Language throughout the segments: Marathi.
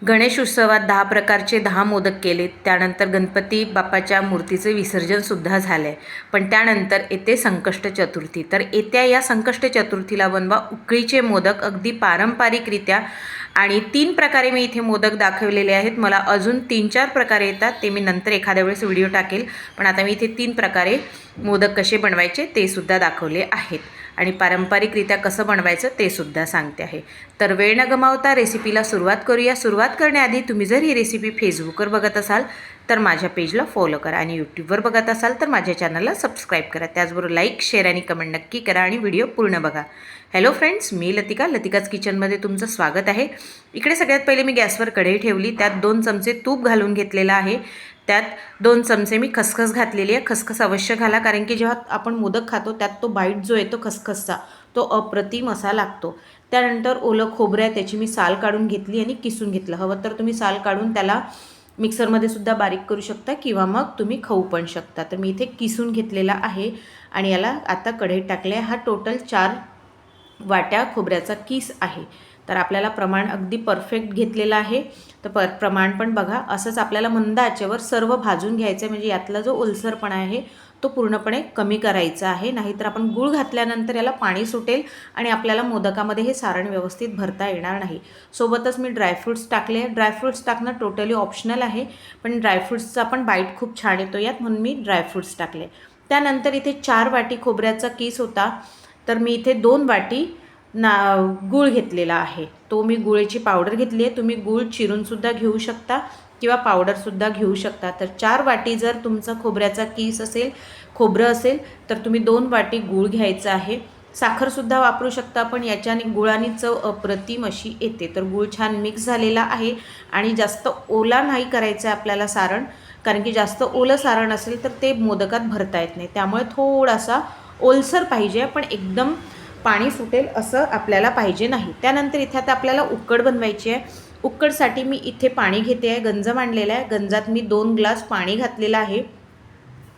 गणेश उत्सवात 10 प्रकारचे 10 मोदक केलेत. त्यानंतर गणपती बाप्पाच्या मूर्तीचे विसर्जनसुद्धा झालं आहे. पण त्यानंतर येते संकष्ट चतुर्थी. तर येत्या या संकष्ट चतुर्थीला बनवा उकळीचे मोदक अगदी पारंपरिकरित्या. आणि 3 प्रकारे मी इथे मोदक दाखवलेले आहेत. मला अजून 3-4 प्रकारे येतात, ते मी नंतर एखाद्या वेळेस व्हिडिओ टाकेल. पण आता मी इथे 3 प्रकारे मोदक कसे बनवायचे ते सुद्धा दाखवले आहेत. आणि पारंपरिकरित्या कसं बनवायचं ते सुद्धा सांगते आहे. तर वेळ न गमावता रेसिपीला सुरुवात करूया. सुरुवात करण्याआधी तुम्ही जर ही रेसिपी फेसबुकवर बघत असाल तर माझ्या पेजला फॉलो करा, आणि यूट्यूबवर बघत असाल तर माझ्या चॅनलला सबस्क्राईब करा. त्याचबरोबर लाईक, शेअर आणि कमेंट नक्की करा, आणि व्हिडिओ पूर्ण बघा. हॅलो फ्रेंड्स, मी लतिकाच किचनमध्ये तुमचं स्वागत आहे. इकडे सगळ्यात पहिले मी गॅसवर कढई ठेवली. त्यात 2 चमचे तूप घालून घेतलेलं आहे. त्यात 2 चमचे मी खसखस घातलेली आहे. खसखस अवश्य घाला, कारण की जेव्हा आपण मोदक खातो त्यात तो बाईट जो येतो खसखसचा तो अप्रतिम असा लागतो. त्यानंतर ओलं खोबरं आहे, त्याची मी साल काढून घेतली आणि किसून घेतलं. हवं तर तुम्ही साल काढून त्याला मिक्सरमध्ये सुद्धा बारीक करू शकता, किंवा मग तुम्ही खाऊ पण शकता. तर मी इथे किसून घेतलेला आहे आणि याला आता कढईत टाकले. हा टोटल 4 वाट्या खोबऱ्याचा किस आहे. तर आपल्याला प्रमाण अगदी परफेक्ट घेतलेलं आहे. तर प्रमाण पण बघा. असंच आपल्याला मंद आचेवर सर्व भाजून घ्यायचं आहे, म्हणजे यातला जो ओलसरपणा आहे तो पूर्णपणे कमी करायचा आहे. नाहीतर आपण गूळ घातल्यानंतर याला पाणी सुटेल आणि आपल्याला मोदकामध्ये हे सारण व्यवस्थित भरता येणार नाही. सोबतच मी ड्रायफ्रूट्स टाकले. ड्रायफ्रूट्स टाकणं टोटली ऑप्शनल आहे, पण ड्रायफ्रूट्सचा पण बाईट खूप छान येतो यात, म्हणून मी ड्रायफ्रूट्स टाकले. त्यानंतर इथे 4 वाटी खोबऱ्याचा किस होता, तर मी इथे 2 वाटी गूळ घेतलेला आहे. तो मी गुळाची पावडर घेतली आहे. तुम्ही गूळ चिरूनसुद्धा घेऊ शकता किंवा पावडरसुद्धा घेऊ शकता. तर 4 वाटी जर तुमचा खोबऱ्याचा किस असेल, खोबरं असेल, तर तुम्ही 2 वाटी गूळ घ्यायचं आहे. साखरसुद्धा वापरू शकता, पण याच्याने गुळाने चव अप्रतिम अशी येते. तर गूळ छान मिक्स झालेला आहे, आणि जास्त ओला नाही करायचं आहे आपल्याला सारण, कारण की जास्त ओलं सारण असेल तर ते मोदकात भरता येत नाही. त्यामुळे थोडासा ओलसर पाहिजे, पण एकदम पाणी सुटेल असं आपल्याला पाहिजे नाही. त्यानंतर इथे आता आपल्याला उकड बनवायची आहे. उकडसाठी मी इथे पाणी घेते आहे. गंज मांडलेला आहे. गंजात मी 2 ग्लास पाणी घातलेलं आहे.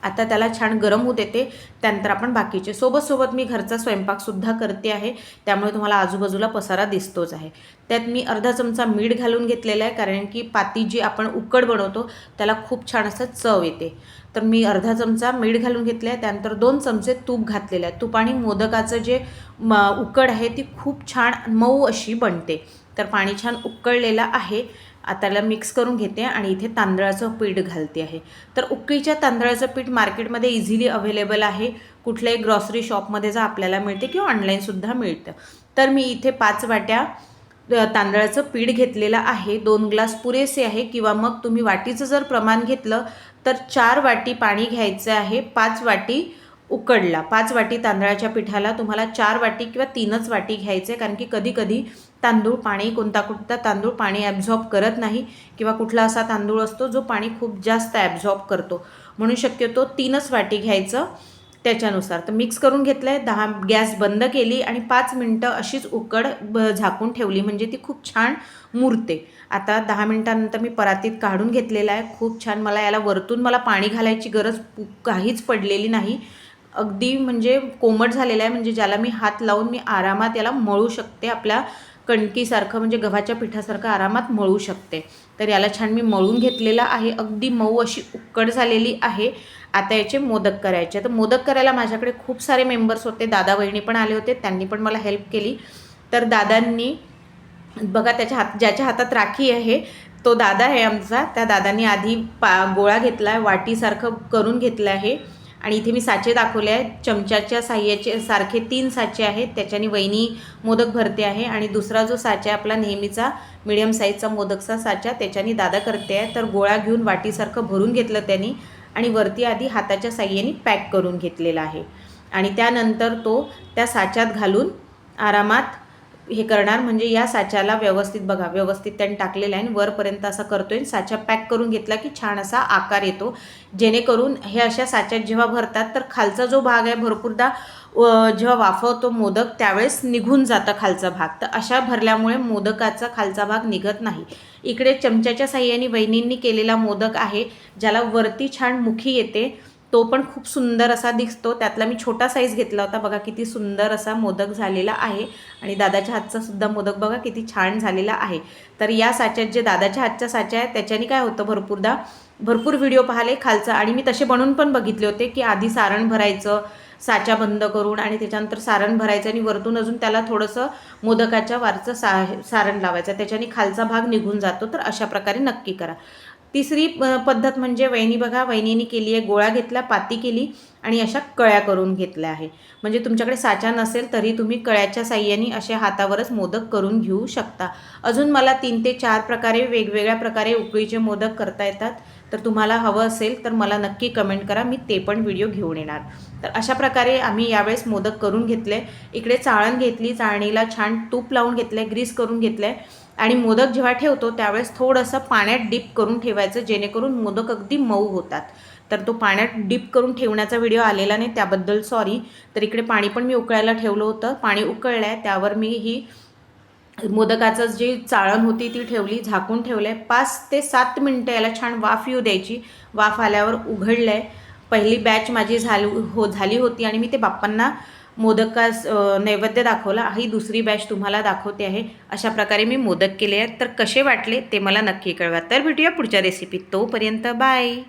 आता त्याला छान गरम होऊ देते. त्यानंतर आपण बाकीचे सोबत मी घरचा स्वयंपाकसुद्धा करते आहे, त्यामुळे तुम्हाला आजूबाजूला पसारा दिसतोच आहे. त्यात मी अर्धा चमचा मीठ घालून घेतलेला आहे, कारण की पाती जी आपण उकड बनवतो त्याला खूप छान असं चव येते. तर मी अर्धा चमचा मीठ घालून घेतलं आहे. त्यानंतर 2 चमचे तूप घातलेलं आहे. तुपाने मोदकाचं जे उकड आहे ती खूप छान मऊ अशी बनते. तर पाणी छान उकळलेलं आहे. आता त्याला मिक्स करून घेते, आणि इथे तांदळाचं पीठ घालते आहे. तर उकळीच्या तांदळाचं पीठ मार्केटमध्ये इझिली अवेलेबल आहे. कुठल्याही ग्रॉसरी शॉपमध्ये जा आपल्याला मिळते, किंवा ऑनलाईनसुद्धा मिळतं. तर मी इथे 5 वाट्या तांदळाचं पीठ घेतलेलं आहे. 2 ग्लास पुरेसे आहे, किंवा मग तुम्ही वाटीचं जर प्रमाण घेतलं तर 4 वाटी पाणी घ्यायचं आहे. 5 वाटी उकडला. 5 वाटी तांदळाच्या पिठाला तुम्हाला 4 वाटी किंवा 3च वाटी घ्यायचं आहे, कारण की कधीकधी तांदूळ पाणी कोणता तांदूळ पाणी ॲब्झॉर्ब करत नाही, किंवा कुठला असा तांदूळ असतो जो पाणी खूप जास्त ॲब्झॉर्ब करतो. म्हणून शक्यतो 3च वाटी घ्यायचं त्याच्यानुसार. तर मिक्स करून घेतलं आहे. गॅस बंद केली आणि 5 मिनटं अशीच उकड झाकून ठेवली, म्हणजे ती खूप छान मुरते. आता 10 मिनटानंतर मी परातीत काढून घेतलेला आहे. खूप छान. मला याला वरतून पाणी घालायची गरज काहीच पडलेली नाही. अगदी म्हणजे कोमट झालेला आहे, म्हणजे ज्याला मी हात लावून मी आरामात याला मळू शकते. आपल्या कणकीसारखं, म्हणजे गव्हाच्या पिठासारखं आरामात मळू शकते. तर याला छान मी मळून घेतलेला आहे. अगदी मऊ अशी उकड झालेली आहे. आता याचे मोदक करायचे. तर मोदक करायला माझ्याकडे खूप सारे मेंबर्स होते. दादा वहिनी पण आले होते, त्यांनी पण मला हेल्प केली. तर दादांनी बघा, ज्याच्या हातात राखी आहे तो दादा आहे आमचा. त्या दादांनी आधी गोळा घेतला आहे, वाटीसारखं करून घेतलं आहे. आणि इथे मी साचे दाखवले आहेत. चमच्याच्या साह्याचे सारखे 3 साचे आहेत, त्याच्याने वहिनी मोदक भरते आहे. आणि दुसरा जो साचा आहे आपला नेहमीचा मिडियम साईजचा मोदकचा साचा, त्याच्याने दादा करते आहे. तर गोळा घेऊन वाटीसारखं भरून घेतलं त्यांनी, आणि वरती आधी हाताच्या साह्याने पॅक करून घेतलेला आहे. आणि त्यानंतर तो त्या साच्यात घालून आरामात हे करणार, म्हणजे या साच्याला व्यवस्थित बघा, व्यवस्थित त्यांनी टाकलेलं आहे आणि वरपर्यंत असं करतोय. साचा पॅक करून घेतला की छान असा आकार येतो, जेणेकरून हे अशा साच्यात जेव्हा भरतात तर खालचा जो भाग आहे भरपूरदा जेव्हा वाफवतो मोदक त्यावेळेस निघून जातं खालचा भाग. तर अशा भरल्यामुळे मोदकाचा खालचा भाग निघत नाही. इकडे चमच्याच्या साह्याने वहिनींनी केलेला मोदक आहे, ज्याला वरती छान मुखी येते. तो पण खूप सुंदर असा दिसतो. त्यातला मी छोटा साईज घेतला होता. बघा किती सुंदर असा मोदक झालेला आहे आणि दादाच्या हातचा सुद्धा मोदक बघा किती छान झालेला आहे. तर या साच्यात जे दादाच्या हातचा साचा आहे त्याच्याने काय होतं, भरपूर व्हिडिओ पाहिले खालचा आणि मी तसे बनवून पण बघितले होते की आधी सारण भरायचं साचा बंद करून आणि त्याच्यानंतर सारण भरायचं आणि वरतून अजून त्याला थोडंसं मोदकाच्या वरचं सारण लावायचं, त्याच्याने खालचा भाग निघून जातो. तर अशा प्रकारे नक्की करा. तिसरी पद्धत म्हणजे वहिनी बघा, वहिनीने केली आहे, गोळा घेतला, पाती केली आणि अशा कळ्या करून घेतल्या आहे. म्हणजे तुमच्याकडे साचा नसेल तरी तुम्ही कळ्याच्या साह्याने अशा हातावरच मोदक करून घेऊ शकता. अजून मला 3 ते 4 प्रकारे वेगवेगळ्या प्रकारे उकळीचे मोदक करता येतात. तर तुम्हाला हवं असेल तर मला नक्की कमेंट करा, मी ते पण व्हिडिओ घेऊन येणार. तर अशा प्रकारे आम्ही यावेळेस मोदक करून घेतले. इकडे चाळण घेतली, चाळणीला छान तूप लावून घेतलं, ग्रीस करून घेतलं आणि मोदक जेव्हा ठेवतो त्यावेळेस थोडंसं पाण्यात डिप करून ठेवायचं, जेणेकरून मोदक अगदी मऊ होतात. तर तो पाण्यात डिप करून ठेवण्याचा व्हिडिओ आलेला नाही, त्याबद्दल सॉरी. तर इकडे पाणी पण मी उकळायला ठेवलं होतं. पाणी उकळलं आहे, त्यावर मी ही मोदकाचं जी चाळण होती ती ठेवली, झाकून ठेवलं आहे. 5 ते 7 मिनटं याला छान वाफ येऊ द्यायची. वाफ आल्यावर उघडलं आहे. पहिली बॅच माझी झाली होती आणि मी ते बाप्पांना मोदकास नैवेद्य दाखवला. ही दुसरी बॅच तुम्हाला दाखवते आहे. अशा प्रकारे मी मोदक केले आहेत. तर कसे वाटले ते मला नक्की कळवा. तर भेटूया पुढच्या रेसिपीत. तोपर्यंत बाय.